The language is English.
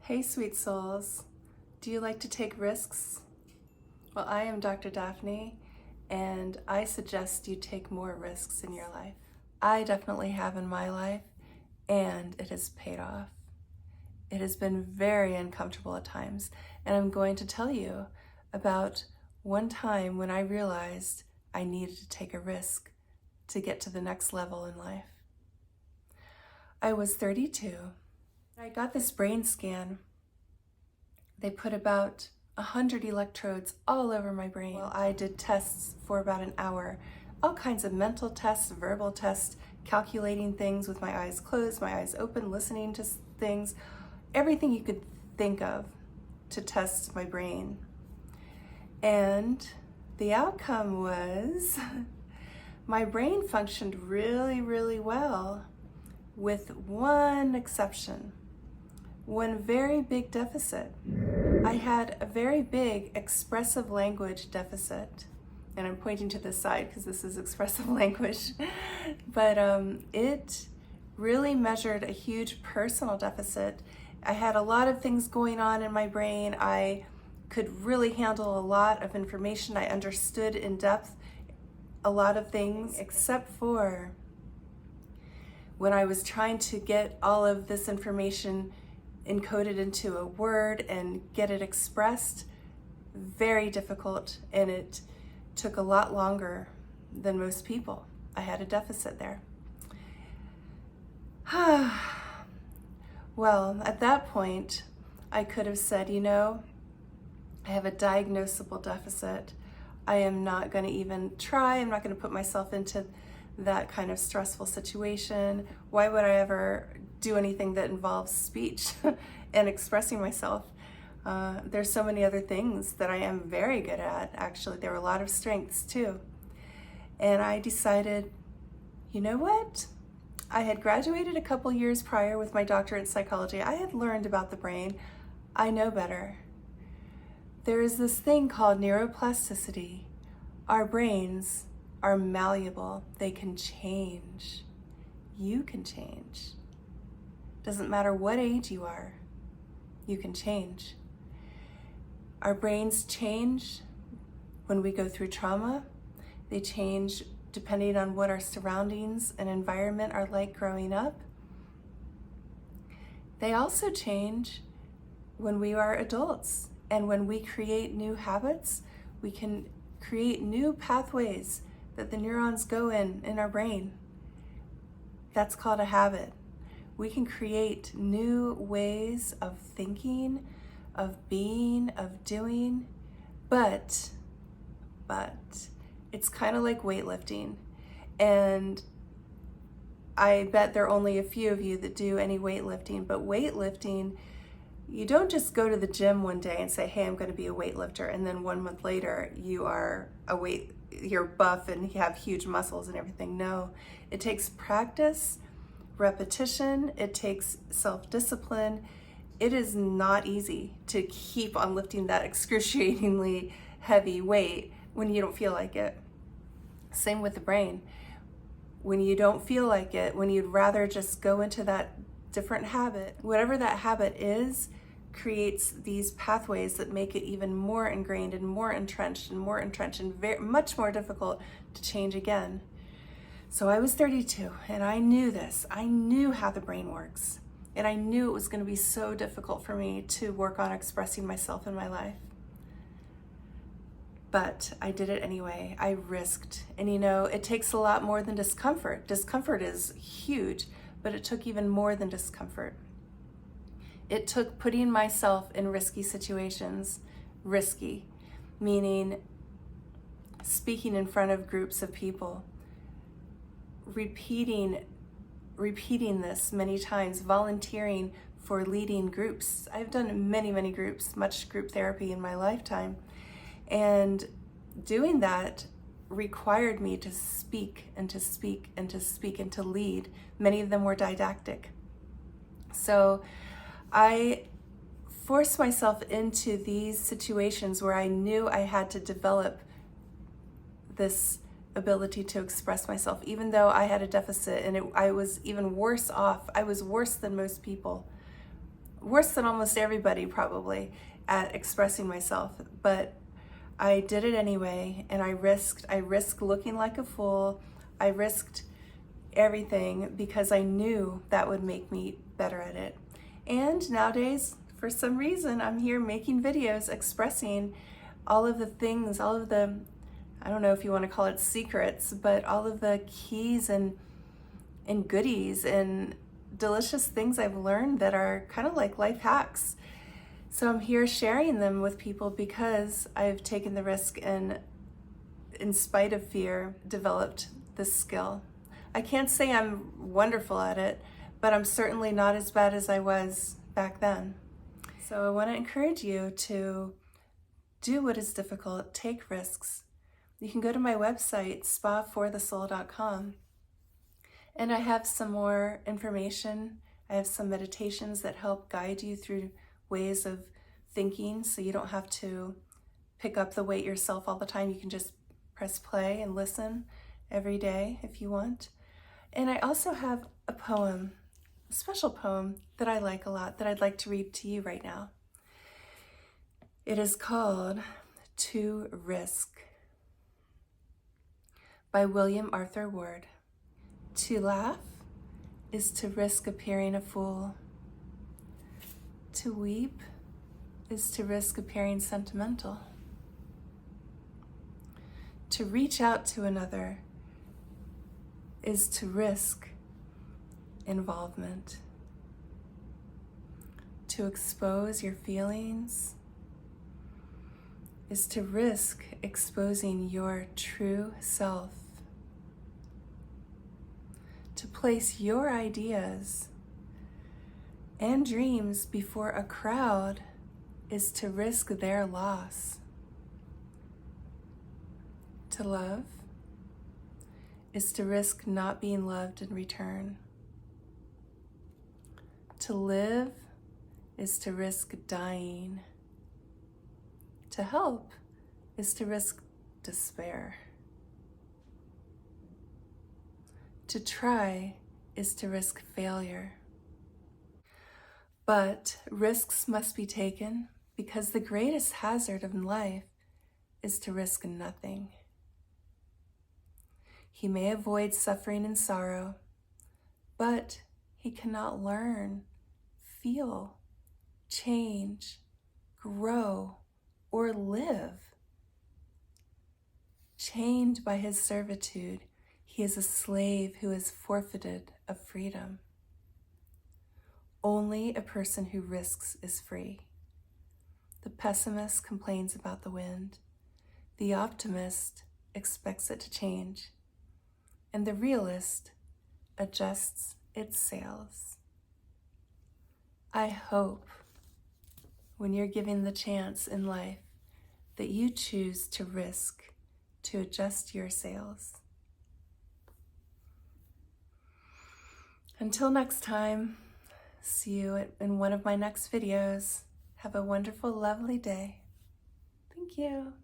Hey, sweet souls. Do you like to take risks? Well, I am Dr. Daphne, and I suggest you take more risks in your life. I definitely have in my life, and it has paid off. It has been very uncomfortable at times, and I'm going to tell you about one time when I realized I needed to take a risk to get to the next level in life. I was 32. I got this brain scan. They put about 100 electrodes all over my brain. Well, I did tests for about an hour, all kinds of mental tests, verbal tests, calculating things with my eyes closed, my eyes open, listening to things, everything you could think of to test my brain. And the outcome was my brain functioned really, really well, with one exception. One very big deficit. I had a very big expressive language deficit, and I'm pointing to this side because this is expressive language, but it really measured a huge personal deficit. I had a lot of things going on in my brain. I could really handle a lot of information. I understood in depth a lot of things, except for when I was trying to get all of this information encoded into a word and get it expressed. Very difficult, and it took a lot longer than most people. I had a deficit there. Well, at that point, I could have said, I have a diagnosable deficit. I am not going to even try. I'm not going to put myself into that kind of stressful situation. Why would I ever do anything that involves speech and expressing myself? There's so many other things that I am very good at. Actually, there were a lot of strengths too. And I decided, you know what? I had graduated a couple years prior with my doctorate in psychology. I had learned about the brain. I know better. There is this thing called neuroplasticity. Our brains are malleable. They can change. You can change. Doesn't matter what age you are, you can change. Our brains change when we go through trauma. They change depending on what our surroundings and environment are like growing up. They also change when we are adults, and when we create new habits, we can create new pathways that the neurons go in our brain. That's called a habit. We can create new ways of thinking, of being, of doing, but it's kind of like weightlifting. And I bet there are only a few of you that do any weightlifting, but weightlifting, you don't just go to the gym one day and say, hey, I'm going to be a weightlifter, and then 1 month later you're buff and you have huge muscles and everything. No, it takes practice, repetition, it takes self-discipline. It is not easy to keep on lifting that excruciatingly heavy weight when you don't feel like it. Same with the brain. When you don't feel like it, when you'd rather just go into that different habit, whatever that habit is, creates these pathways that make it even more ingrained and more entrenched and much more difficult to change again. So I was 32 and I knew this. I knew how the brain works, and I knew it was going to be so difficult for me to work on expressing myself in my life. But I did it anyway. I risked. And it takes a lot more than discomfort. Discomfort is huge, but it took even more than discomfort. It took putting myself in risky situations. Risky, meaning speaking in front of groups of people, repeating this many times, volunteering for leading groups. I've done many groups, much group therapy in my lifetime. And doing that required me to speak and to speak and to speak and to lead. Many of them were didactic. So I forced myself into these situations where I knew I had to develop this ability to express myself, even though I had a deficit, and I was even worse off. I was worse than most people worse than almost everybody probably at expressing myself, but I did it anyway, and I risked looking like a fool. I risked everything because I knew that would make me better at it. And nowadays, for some reason, I'm here making videos expressing all of the things, all of the, I don't know if you want to call it secrets, but all of the keys and goodies and delicious things I've learned that are kind of like life hacks. So I'm here sharing them with people because I've taken the risk and, in spite of fear, developed this skill. I can't say I'm wonderful at it, but I'm certainly not as bad as I was back then. So I want to encourage you to do what is difficult, take risks. You can go to my website, spaforthesoul.com, and I have some more information. I have some meditations that help guide you through ways of thinking, so you don't have to pick up the weight yourself all the time. You can just press play and listen every day if you want. And I also have a poem, a special poem that I like a lot that I'd like to read to you right now. It is called To Risk by William Arthur Ward. To laugh is to risk appearing a fool. To weep is to risk appearing sentimental. To reach out to another is to risk involvement. To expose your feelings is to risk exposing your true self. To place your ideas and dreams before a crowd is to risk their loss. To love is to risk not being loved in return. To live is to risk dying. To help is to risk despair. To try is to risk failure. But risks must be taken because the greatest hazard in life is to risk nothing. He may avoid suffering and sorrow, but he cannot learn, feel, change, grow, or live. Chained by his servitude, he is a slave who has forfeited a freedom. Only a person who risks is free. The pessimist complains about the wind. The optimist expects it to change. And the realist adjusts its sails. I hope when you're given the chance in life that you choose to risk, to adjust your sails. Until next time, see you in one of my next videos. Have a wonderful, lovely day. Thank you.